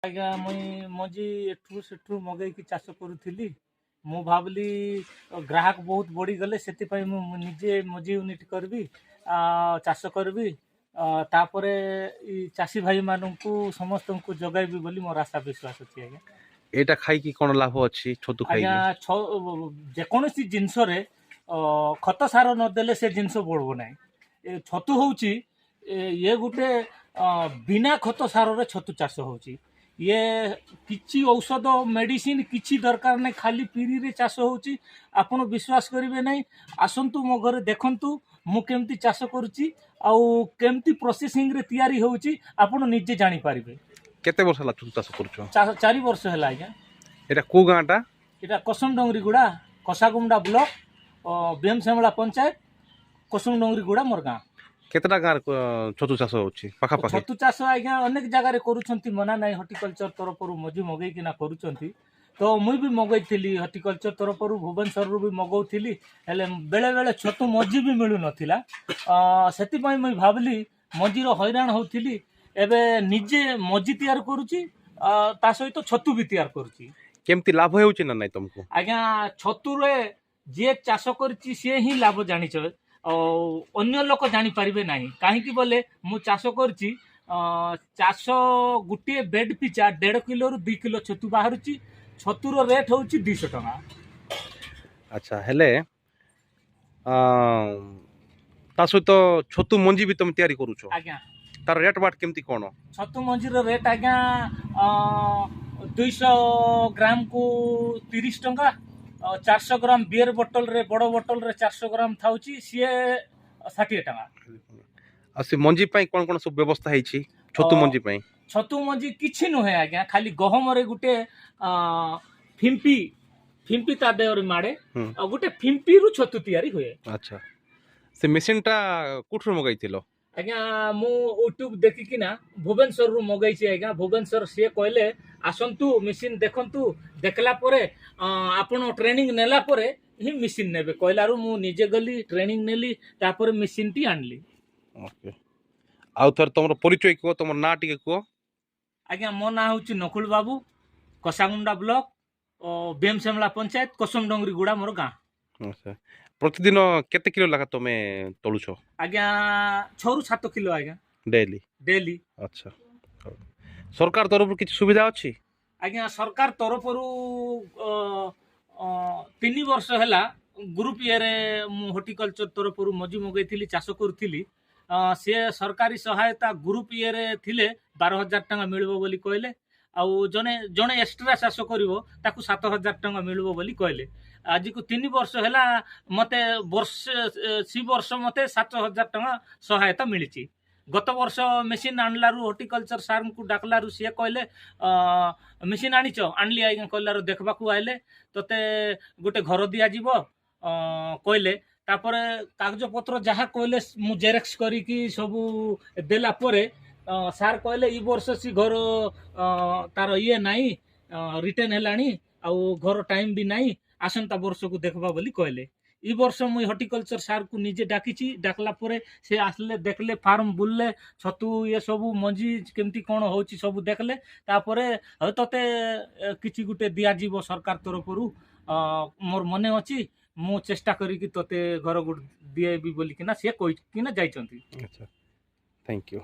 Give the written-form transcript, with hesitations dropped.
ଆଜ୍ଞା ମୁଇଁ ମଞ୍ଜି ଏଠୁ ସେଠୁ ମଗେଇକି ଚାଷ କରୁଥିଲି। ମୁଁ ଭାବିଲି ଗ୍ରାହକ ବହୁତ ବଢ଼ିଗଲେ, ସେଥିପାଇଁ ମୁଁ ନିଜେ ମଞ୍ଜି ୟୁନିଟ୍ କରିବି, ଚାଷ କରିବି। ତାପରେ ଇ ଚାଷୀ ଭାଇମାନଙ୍କୁ ସମସ୍ତଙ୍କୁ ଯୋଗାଇବି ବୋଲି ମୋର ଆଶା ବିଶ୍ୱାସ ଅଛି ଆଜ୍ଞା। ଏଇଟା ଖାଇକି କ'ଣ ଲାଭ ଅଛି ଛତୁ ଆଜ୍ଞା ଖାଇକି? ଯେକୌଣସି ଜିନିଷରେ ଖତ ସାର ନଦେଲେ ସେ ଜିନିଷ ବଢ଼ିବ ନାହିଁ। ଏ ଛତୁ ହେଉଛି ଇଏ ଗୋଟେ ବିନା ଖତ ସାରରେ ଛତୁ ଚାଷ ହେଉଛି। ଇଏ କିଛି ଔଷଧ ମେଡ଼ିସିନ କିଛି ଦରକାର ନାହିଁ, ଖାଲି ପିରିରେ ଚାଷ ହେଉଛି। ଆପଣ ବିଶ୍ୱାସ କରିବେ ନାହିଁ, ଆସନ୍ତୁ ମୋ ଘରେ ଦେଖନ୍ତୁ ମୁଁ କେମିତି ଚାଷ କରୁଛି ଆଉ କେମିତି ପ୍ରୋସେସିଂରେ ତିଆରି ହେଉଛି, ଆପଣ ନିଜେ ଜାଣିପାରିବେ। କେତେ ବର୍ଷ ହେଲା ଛତୁ ଚାଷ କରୁଛ? 4 ବର୍ଷ ହେଲା ଆଜ୍ଞା। ଏଇଟା କୋଉ ଗାଁଟା? এটা কসম ডঙ্গরিগুড়া কষাগুমডা ব্লক বেমশেমলা পঞ্চায়েত কসম ডঙ্গরিগুড়া মোর গাঁ। କେତେଟା ଗାଁରେ ଛତୁ ଚାଷ ହଉଛି ପାଖାପାଖି? ଛତୁ ଚାଷ ଆଜ୍ଞା ଅନେକ ଜାଗାରେ କରୁଛନ୍ତି, ମନା ନାହିଁ। ହର୍ଟିକଲଚର ତରଫରୁ ମଞ୍ଜି ମଗେଇକିନା କରୁଛନ୍ତି। ତ ମୁଇଁ ବି ମଗେଇଥିଲି ହର୍ଟିକଲଚର ତରଫରୁ, ଭୁବନେଶ୍ୱରରୁ ବି ମଗଉଥିଲି, ହେଲେ ବେଳେବେଳେ ଛତୁ ମଞ୍ଜି ବି ମିଳୁନଥିଲା। ସେଥିପାଇଁ ମୁଇଁ ଭାବିଲି ମଞ୍ଜିର ହଇରାଣ ହେଉଥିଲି। ଏବେ ନିଜେ ମଞ୍ଜି ତିଆରି କରୁଛି, ତା ସହିତ ଛତୁ ବି ତିଆରି କରୁଛି। କେମିତି ଲାଭ ହେଉଛି ନା ନାଇଁ ତମକୁ? ଆଜ୍ଞା ଛତୁରେ ଯିଏ ଚାଷ କରିଛି ସିଏ ହିଁ ଲାଭ ଜାଣିଛ, ଅନ୍ୟ ଲୋକ ଜାଣିପାରିବେ ନାହିଁ। କାହିଁକି ବୋଲେ ମୁଁ ଚାଷ କରିଛି, ଚାଷ ଗୋଟିଏ ବେଡ୍ ପିଛା 1.5 କିଲୋରୁ 2 କିଲୋ ଛତୁ ବାହାରୁଛି। ଛତୁର ରେଟ୍ ହେଉଛି 200 ଟଙ୍କା। ଆଚ୍ଛା, ହେଲେ ତା ସହିତ ଛତୁ ମଞ୍ଜି ବି ତମେ ତିଆରି କରୁଛ, ଆଜ୍ଞା ତାର ରେଟ୍ ବାଟ୍ କେମିତି କ'ଣ? ଛତୁ ମଞ୍ଜିର ରେଟ୍ ଆଜ୍ଞା 200 ଗ୍ରାମକୁ 30 ଟଙ୍କା। 400 ଗ୍ରାମ ବିୟର ବୋଟଲରେ, ବଡ଼ ବୋଟଲରେ 400 ଗ୍ରାମ ଥାଉଛି, ସିଏ 60 ଟଙ୍କା। ଆଉ ସେ ମଞ୍ଜି ପାଇଁ କ'ଣ କ'ଣ ସବୁ ବ୍ୟବସ୍ଥା ହେଇଛି ଛତୁ ମଞ୍ଜି ପାଇଁ? ଛତୁ ମଞ୍ଜି କିଛି ନୁହେଁ ଆଜ୍ଞା, ଖାଲି ଗହମରେ ଗୋଟେ ଫିମ୍ପି ଫିମ୍ପି ତା ଦେହରେ ମାଡ଼େ, ଆଉ ଗୋଟେ ଫିମ୍ପିରୁ ଛତୁ ତିଆରି ହୁଏ। ଆଚ୍ଛା, ସେ ମେସିନ୍ଟା କୋଉଠୁ ମଗାଇଥିଲ? ଆଜ୍ଞା ମୁଁ ୟୁଟ୍ୟୁବ ଦେଖିକିନା ଭୁବନେଶ୍ୱରରୁ ମଗାଇଛି ଆଜ୍ଞା। ଭୁବନେଶ୍ୱର ସିଏ କହିଲେ ଆସନ୍ତୁ ମେସିନ୍ ଦେଖନ୍ତୁ, ଦେଖିଲା ପରେ ଆପଣ ଟ୍ରେନିଂ ନେଲା ପରେ ହିଁ ମେସିନ୍ ନେବେ କହିଲାରୁ ମୁଁ ନିଜେ ଗଲି, ଟ୍ରେନିଂ ନେଲି, ତାପରେ ମେସିନ୍ଟି ଆଣିଲି। ଓକେ, ଆଉ ଥରେ ତମର ପରିଚୟ କୁହ, ତମର ନାଁ ଟିକେ କୁହ। ଆଜ୍ଞା ମୋ ନାଁ ହେଉଛି ନକୁଳ ବାବୁ, କଷାଗୁଣ୍ଡା ବ୍ଲକ, ବେମଶେମଳା ପଞ୍ଚାୟତ, କସମ ଡଙ୍ଗରିଗୁଡ଼ା ମୋର ଗାଁ। ଆଚ୍ଛା, ପ୍ରତିଦିନ କେତେ କିଲୋ ଲେଖା ତମେ ତୋଳୁଛ? ଆଜ୍ଞା 6ରୁ 7 କିଲୋ ଆଜ୍ଞା ଡେଲି? ଡେଲି। ଆଚ୍ଛା, ସରକାର ତରଫରୁ କିଛି ସୁବିଧା ଅଛି? ଆଜ୍ଞା ସରକାର ତରଫରୁ 3 ବର୍ଷ ହେଲା ଗ୍ରୁପ ଇଏରେ ମୁଁ ହର୍ଟିକଲଚର ତରଫରୁ ମଞ୍ଜି ମଗେଇଥିଲି, ଚାଷ କରୁଥିଲି। ସେ ସରକାରୀ ସହାୟତା ଗ୍ରୁପ ଇଏରେ ଥିଲେ 12,000 ଟଙ୍କା ମିଳିବ ବୋଲି କହିଲେ। ଆଉ ଜଣେ ଜଣେ ଏକ୍ସଟ୍ରା ଚାଷ କରିବ ତାକୁ 7,000 ଟଙ୍କା ମିଳିବ ବୋଲି କହିଲେ। ଆଜିକୁ 3 ବର୍ଷ ହେଲା ମୋତେ ବର୍ଷ ମୋତେ 7,000 ଟଙ୍କା ସହାୟତା ମିଳିଛି। ଗତ ବର୍ଷ ମେସିନ୍ ଆଣିଲାରୁ ହର୍ଟିକଲଚର ସାର୍ଙ୍କୁ ଡାକଲାରୁ ସିଏ କହିଲେ ମେସିନ୍ ଆଣିଛ? ଆଣିଲି ଆଜ୍ଞା କହିଲାରୁ ଦେଖିବାକୁ ଆଇଲେ, ତୋତେ ଗୋଟେ ଘର ଦିଆଯିବ କହିଲେ। ତାପରେ କାଗଜପତ୍ର ଯାହା କହିଲେ ମୁଁ ଜେରେକ୍ସ କରିକି ସବୁ ଦେଲା ପରେ ସାର୍ କହିଲେ ଏଇ ବର୍ଷ ସେ ଘର ତାର ଇଏ ନାହିଁ, ରିଟର୍ନ ହେଲାଣି, ଆଉ ଘର ଟାଇମ୍ ବି ନାହିଁ, ଆସନ୍ତା ବର୍ଷକୁ ଦେଖିବା ବୋଲି କହିଲେ। এই ବର୍ଷ ମୁଇଁ ହର୍ଟିକଲଚର ସାର୍କୁ ନିଜେ ଡାକିଛି। ଡାକଲା ପରେ ସେ ଆସିଲେ, ଦେଖିଲେ, ଫାର୍ମ ବୁଲିଲେ, ଛତୁ ଇଏ ସବୁ ମଞ୍ଜି କେମିତି କ'ଣ ହେଉଛି ସବୁ ଦେଖିଲେ। ତାପରେ ହଉ ତୋତେ କିଛି ଗୋଟେ ଦିଆଯିବ ସରକାର ତରଫରୁ, ମୋର ମନେ ଅଛି, ମୁଁ ଚେଷ୍ଟା କରିକି ତୋତେ ଘର ଗୋଟେ ଦିଏବି ବୋଲିକିନା ସିଏ କହିକିନା ଯାଇଛନ୍ତି। ଆଚ୍ଛା, ଥ୍ୟାଙ୍କ ୟୁ।